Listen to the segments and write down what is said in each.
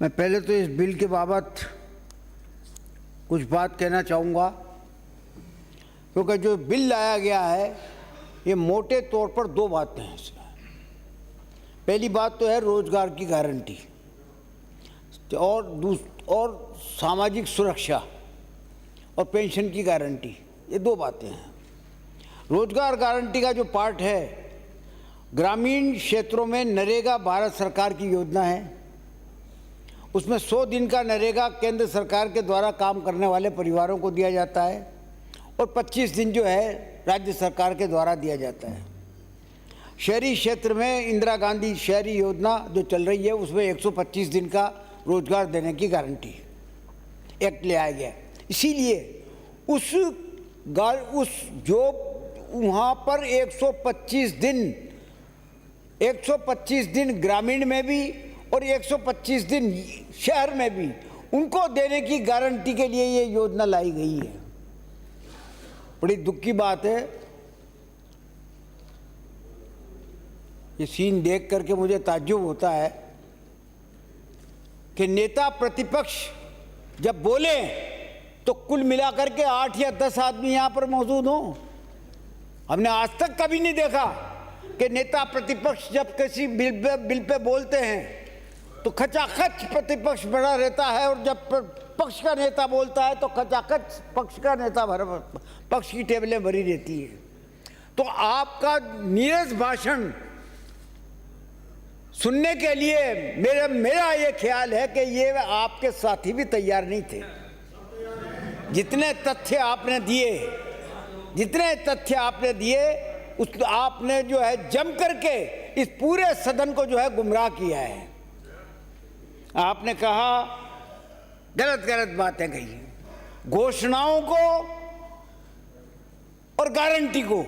मैं पहले तो इस बिल के बाबत कुछ बात कहना चाहूँगा, क्योंकि जो बिल लाया गया है ये मोटे तौर पर दो बातें हैं इसमें। पहली बात तो है रोजगार की गारंटी और सामाजिक सुरक्षा और पेंशन की गारंटी, ये दो बातें हैं। रोजगार गारंटी का जो पार्ट है, ग्रामीण क्षेत्रों में नरेगा भारत सरकार की योजना है, उसमें 100 दिन का नरेगा केंद्र सरकार के द्वारा काम करने वाले परिवारों को दिया जाता है और 25 दिन जो है राज्य सरकार के द्वारा दिया जाता है। शहरी क्षेत्र में इंदिरा गांधी शहरी योजना जो चल रही है उसमें 125 दिन का रोजगार देने की गारंटी एक्ट ले आया गया। इसीलिए उस जो वहाँ पर 125 दिन ग्रामीण में भी और 125 दिन शहर में भी उनको देने की गारंटी के लिए ये योजना लाई गई है। बड़ी दुख की बात है, ये सीन देख करके मुझे ताज्जुब होता है कि नेता प्रतिपक्ष जब बोले तो कुल मिलाकर के 8 या 10 आदमी यहाँ पर मौजूद हों। हमने आज तक कभी नहीं देखा कि नेता प्रतिपक्ष जब किसी बिल पे बोलते हैं तो खचाखच प्रतिपक्ष बड़ा रहता है और जब पक्ष का नेता बोलता है तो खचाखच पक्ष की टेबलें भरी रहती है। तो आपका नीरस भाषण सुनने के लिए मेरा ये ख्याल है कि ये आपके साथी भी तैयार नहीं थे। जितने तथ्य आपने दिए उस आपने जो है जम करके इस पूरे सदन को जो है गुमराह किया है। आपने कहा गलत बातें कही, घोषणाओं को और गारंटी को,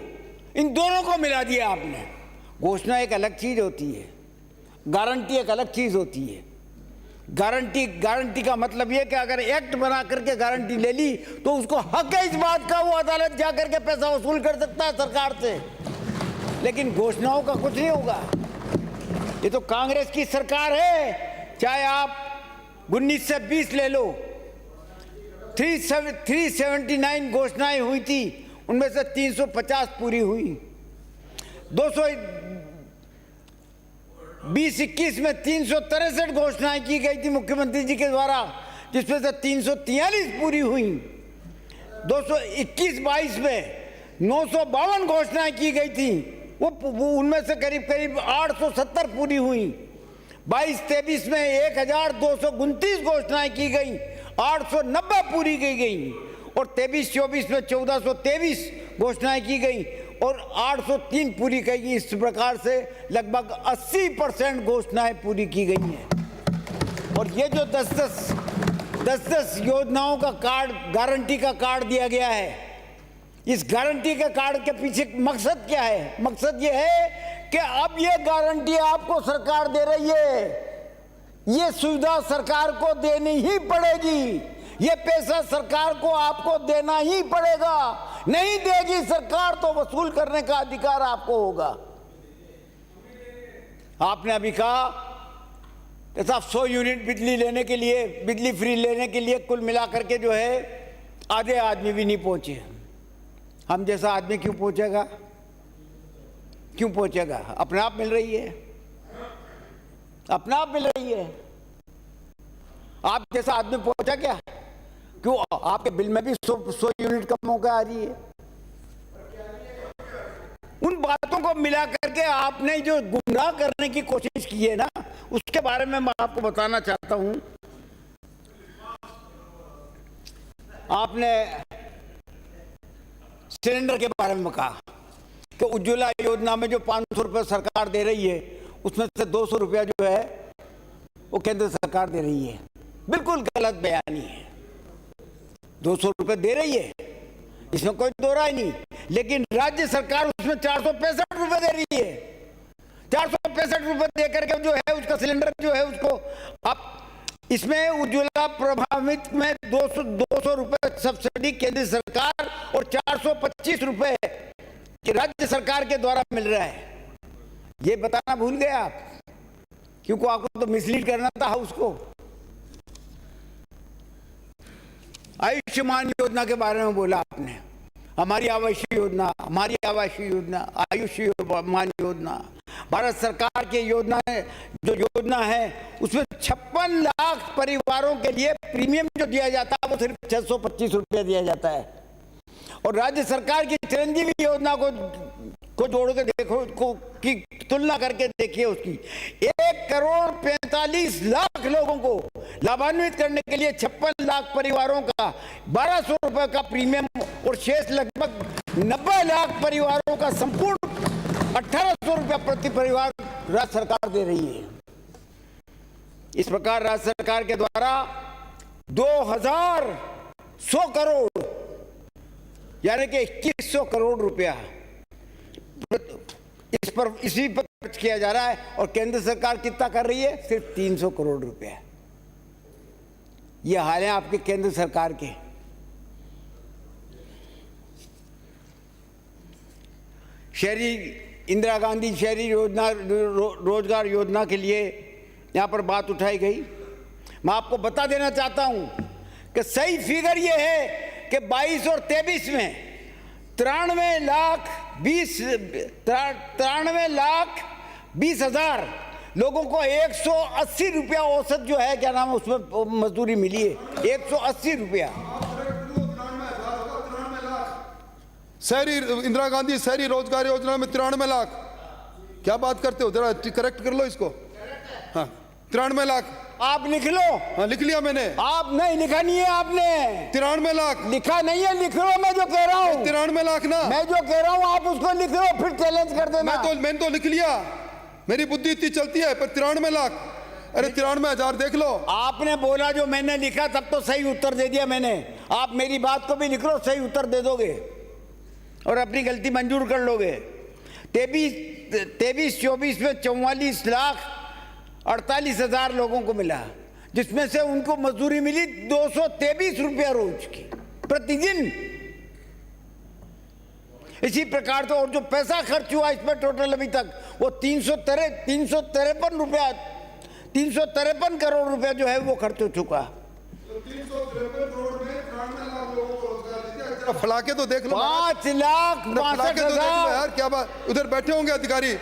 इन दोनों को मिला दिया आपने। घोषणा एक अलग चीज होती है, गारंटी एक अलग चीज होती है। गारंटी का मतलब यह कि अगर एक्ट बना करके गारंटी ले ली तो उसको हक है इस बात का, वो अदालत जा करके पैसा वसूल कर सकता है सरकार से, लेकिन घोषणाओं का कुछ नहीं होगा। ये तो कांग्रेस की सरकार है, चाहे आप 19 से 20 ले लो, 379 घोषणाएं हुई थी, उनमें से 350 पूरी हुई। 2020-21 में 363 घोषणाएं की गई थी मुख्यमंत्री जी के द्वारा, जिसमें से 343 पूरी हुई। 2021-22 में 952 घोषणाएं की गई थी, वो उनमें से करीब 870 पूरी हुई। 22-23 में 1229 घोषणाएं की गई, 890 पूरी की गई। और 23-24 में 1423 घोषणाएं की गई और 803 पूरी की गई। इस प्रकार से लगभग 80% घोषणाएं पूरी की गई हैं। और ये जो 10 योजनाओं का कार्ड, गारंटी का कार्ड दिया गया है, इस गारंटी के कार्ड के पीछे मकसद क्या है? मकसद ये है कि अब ये गारंटी आपको सरकार दे रही है, ये सुविधा सरकार को देनी ही पड़ेगी, ये पैसा सरकार को आपको देना ही पड़ेगा। नहीं देगी सरकार तो वसूल करने का अधिकार आपको होगा। आपने अभी कहा कि साहब 100 यूनिट बिजली लेने के लिए, बिजली फ्री लेने के लिए कुल मिलाकर के जो है आधे आदमी भी नहीं पहुंचे। हम जैसा आदमी क्यों पहुंचेगा? अपने आप मिल रही है, अपने आप मिल रही है। आप जैसा आदमी पहुंचा क्या? क्यों आपके बिल में भी 100 यूनिट कम होकर आ रही है? उन बातों को मिला करके आपने जो गुमराह करने की कोशिश की है ना, उसके बारे में मैं आपको बताना चाहता हूं। आपने सिलेंडर के बारे में कहा कि उज्ज्वला योजना में जो 500 रुपये सरकार दे रही है, उसमें से 200 रुपया जो है वो केंद्र सरकार दे रही है। बिल्कुल गलत बयानी है। 200 रुपये दे रही है, इसमें कोई दो राय नहीं, लेकिन राज्य सरकार उसमें 465 रुपये दे रही है। 465 रुपये देकर के जो है उसका सिलेंडर जो है उसको आप, इसमें उज्ज्वला प्रभावित में 200 रुपये सब्सिडी केंद्र सरकार और 425 रुपये राज्य सरकार के द्वारा मिल रहा है। ये बताना भूल गए आप, क्योंकि आपको तो मिसलीड करना था हाउस को। आयुष्मान योजना के बारे में बोला आपने, हमारी आवासीय योजना, हमारी आवासीय योजना, आयुष्मान योजना, भारत सरकार की योजना है। जो योजना है उसमें 56 लाख परिवारों के लिए प्रीमियम जो दिया जाता है वो सिर्फ 625 रुपया दिया जाता है। और राज्य सरकार की चिरंजीवी योजना को जोड़ के देखो की तुलना करके देखिए, उसकी 1,45,00,000 लोगों को लाभान्वित करने के लिए 56 लाख परिवारों का 1200 रुपए का प्रीमियम और शेष लगभग 90 लाख परिवारों का संपूर्ण 1800 रुपया प्रति परिवार राज्य सरकार दे रही है। इस प्रकार राज्य सरकार के द्वारा 2100 करोड़ यानी कि 2100 करोड़ रुपया इसी पर खर्च किया जा रहा है। और केंद्र सरकार कितना कर रही है? सिर्फ 300 करोड़ रुपया। ये हाल है आपके केंद्र सरकार के। शहरी इंदिरा गांधी शहरी योजना रोजगार योजना के लिए यहां पर बात उठाई गई। मैं आपको बता देना चाहता हूं कि सही फिगर ये है कि 22 और 23 में 93,20,000 लोगों को 180 रुपया औसत जो है क्या नाम है उसमें मजदूरी मिली है। 180 रुपया। शहरी इंदिरा गांधी शहरी रोजगार योजना में 93 लाख। क्या बात करते हो, जरा करेक्ट कर लो इसको। हाँ 93 लाख आप लिख लो। हाँ लिख लिया मैंने। आप नहीं लिखा नहीं है आपने। 93 लाख लिखा नहीं है, लिख लो। मैं जो कह रहा हूँ 93 लाख ना, मैं जो कह रहा हूँ आप उसको लिख लो, फिर चैलेंज कर देना। मैंने तो लिख लिया, मेरी बुद्धि इतनी चलती है। पर 93 लाख, अरे 93,000 देख लो। आपने बोला जो मैंने लिखा तब तो सही उत्तर दे दिया मैंने। आप मेरी बात को भी लिख लो, सही उत्तर दे दोगे और अपनी गलती मंजूर कर लोगे। 23-24 में 44,48,000 लोगों को मिला, जिसमें से उनको मजदूरी मिली 223 रुपया रोज की प्रतिदिन। इसी प्रकार से और जो पैसा खर्च हुआ इसमें टोटल अभी तक वो 353 करोड़ रुपया जो है वो खर्च हो चुका। 353 करोड़ में 93 लाख लोगों को रोजगार दिया। फलाके तो देख लो। 5,62,000 यार क्या बात, उधर बैठे होंगे अधिकारी,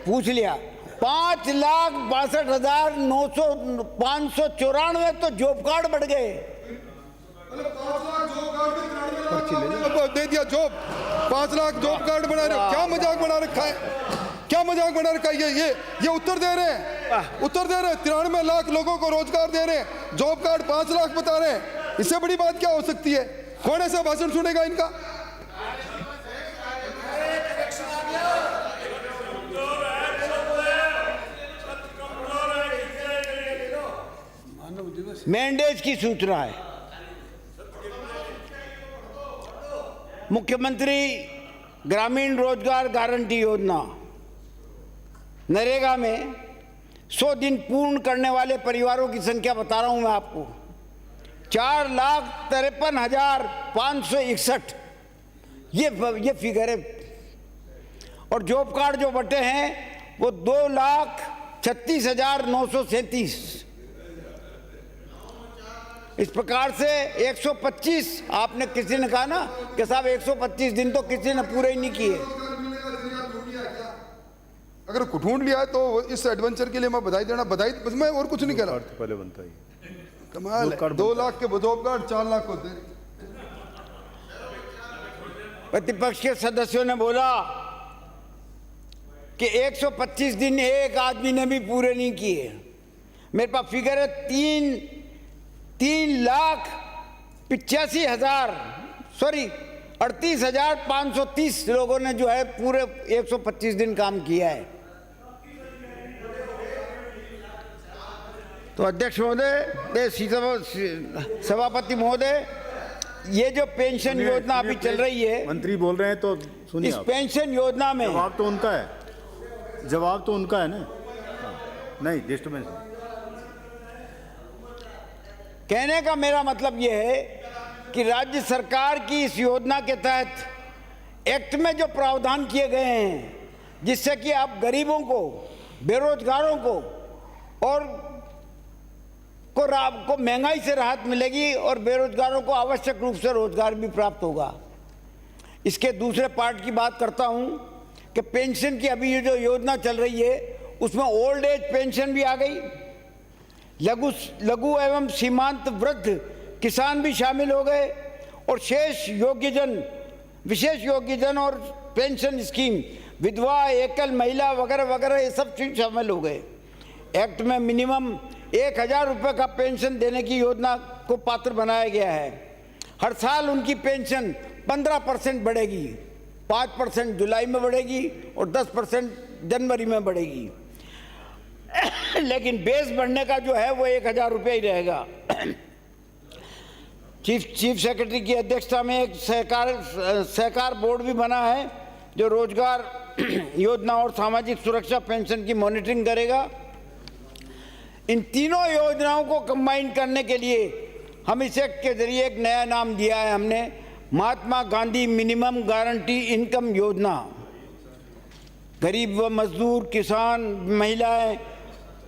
पूछ लिया। 5,62,594 तो जॉब कार्ड बढ़ गए। 5 लाख जॉब कार्ड दे दिया। जॉब 5 लाख जॉब कार्ड बना रहे हो, क्या मजाक बना रखा है, क्या मजाक बना रखा है। ये उत्तर दे रहे हैं, उत्तर दे रहे हैं। 93 लाख लोगों को रोजगार दे रहे हैं, जॉब कार्ड 5 लाख बता रहे हैं। इससे बड़ी बात क्या हो सकती है? कौन ऐसा भाषण सुनेगा इनका? मैंडेज की सूचना है। मुख्यमंत्री ग्रामीण रोजगार गारंटी योजना नरेगा में 100 दिन पूर्ण करने वाले परिवारों की संख्या बता रहा हूं मैं आपको। 4,53,561 ये फिगर है। और जॉब कार्ड जो बटे हैं वो 2,36,937। इस प्रकार से 125, आपने किसी ने कहा ना कि साहब 125 दिन तो किसी ने पूरे ही नहीं किए। अगर ढूंढ लिया है तो इस एडवेंचर के लिए मैं बधाई देना, बधाई बस, मैं और कुछ नहीं कह रहा। पहले बनता है कमाल है। 2 लाख के जॉब कार्ड 4 लाख को दे। प्रतिपक्ष के सदस्यों ने बोला कि 125 दिन एक आदमी ने भी पूरे नहीं किए। मेरे पास फिगर है 38,530 लोगों ने जो है पूरे 125 दिन काम किया है। तो अध्यक्ष महोदय, सभापति महोदय, ये जो पेंशन योजना अभी चल रही है, मंत्री बोल रहे हैं तो सुनिए। इस पेंशन योजना में जवाब तो उनका है, जवाब तो उनका है ना। नहीं डिस्टर्बेंस। कहने का मेरा मतलब यह है कि राज्य सरकार की इस योजना के तहत एक्ट में जो प्रावधान किए गए हैं, जिससे कि आप गरीबों को, बेरोजगारों को और को आपको महंगाई से राहत मिलेगी और बेरोजगारों को आवश्यक रूप से रोजगार भी प्राप्त होगा। इसके दूसरे पार्ट की बात करता हूं कि पेंशन की अभी ये जो योजना चल रही है उसमें ओल्ड एज पेंशन भी आ गई, लघु एवं सीमांत वृद्ध किसान भी शामिल हो गए और विशेष योग्यजन और पेंशन स्कीम, विधवा, एकल महिला वगैरह वगैरह ये सब चीज शामिल हो गए। एक्ट में मिनिमम 1000 रुपये का पेंशन देने की योजना को पात्र बनाया गया है। हर साल उनकी पेंशन 15% बढ़ेगी, 5% जुलाई में बढ़ेगी और 10% जनवरी में बढ़ेगी। लेकिन बेस बढ़ने का जो है वो 1000 रुपये ही रहेगा। चीफ सेक्रेटरी की अध्यक्षता में एक सहकार बोर्ड भी बना है जो रोजगार योजना और सामाजिक सुरक्षा पेंशन की मॉनिटरिंग करेगा। इन तीनों योजनाओं को कंबाइन करने के लिए हम इसे के जरिए एक नया नाम दिया है हमने, Mahatma Gandhi minimum guarantee income योजना। गरीब व मजदूर, किसान, महिलाएं,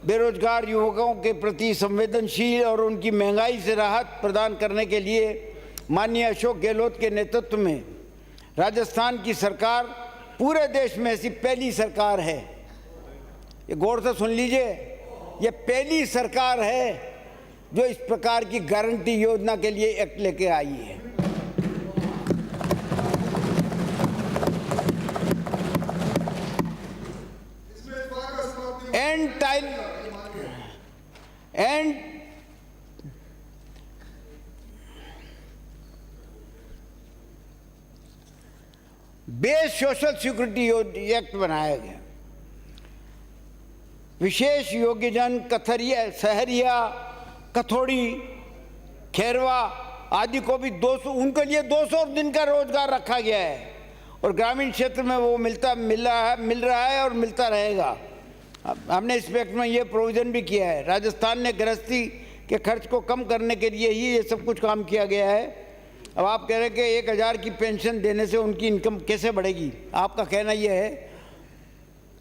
बेरोजगार युवकों के प्रति संवेदनशील और उनकी महंगाई से राहत प्रदान करने के लिए माननीय अशोक गहलोत के नेतृत्व में राजस्थान की सरकार पूरे देश में ऐसी पहली सरकार है। ये गौर से सुन लीजिए, ये पहली सरकार है जो इस प्रकार की गारंटी योजना के लिए एक्ट लेके आई है। And base social security act बनाया गया। विशेष योग्यजन, कथरिया, सहरिया, कथोड़ी, खेरवा आदि को भी 200 उनके लिए 200 दिन का रोजगार रखा गया है और ग्रामीण क्षेत्र में वो मिल रहा है और मिलता रहेगा। हमने इस एक्ट में ये प्रोविज़न भी किया है। राजस्थान ने गृहस्थी के खर्च को कम करने के लिए ही ये सब कुछ काम किया गया है। अब आप कह रहे हैं कि 1000 की पेंशन देने से उनकी इनकम कैसे बढ़ेगी। आपका कहना यह है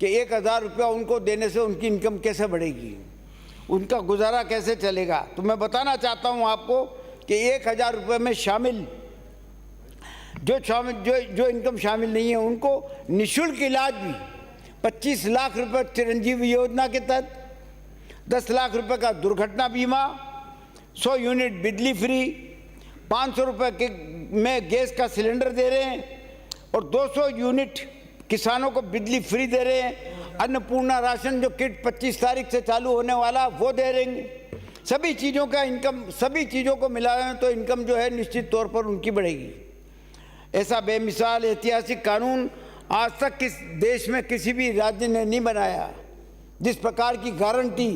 कि 1000 रुपया उनको देने से उनकी इनकम कैसे बढ़ेगी, उनका गुजारा कैसे चलेगा। तो मैं बताना चाहता हूँ आपको कि 1000 रुपये में शामिल जो इनकम शामिल नहीं है उनको निःशुल्क इलाज भी 25 लाख रुपए चिरंजीवी योजना के तहत, 10 लाख रुपए का दुर्घटना बीमा, 100 यूनिट बिजली फ्री, 500 रुपये में गैस का सिलेंडर दे रहे हैं और 200 यूनिट किसानों को बिजली फ्री दे रहे हैं। अन्नपूर्णा राशन जो किट 25 तारीख से चालू होने वाला वो दे रहेंगे। सभी चीज़ों का इनकम, सभी चीज़ों को मिलाएं तो इनकम जो है निश्चित तौर पर उनकी बढ़ेगी। ऐसा बेमिसाल ऐतिहासिक कानून आज तक किस देश में किसी भी राज्य ने नहीं बनाया। जिस प्रकार की गारंटी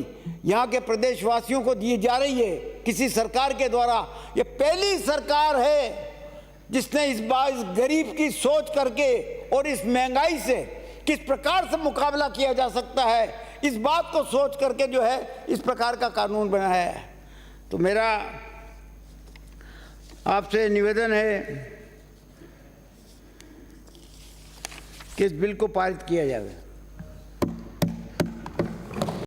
यहाँ के प्रदेशवासियों को दी जा रही है किसी सरकार के द्वारा, ये पहली सरकार है जिसने इस बार इस गरीब की सोच करके और इस महंगाई से किस प्रकार से मुकाबला किया जा सकता है इस बात को सोच करके जो है इस प्रकार का कानून बनाया है। तो मेरा आपसे निवेदन है कि इस बिल को पारित किया जाए।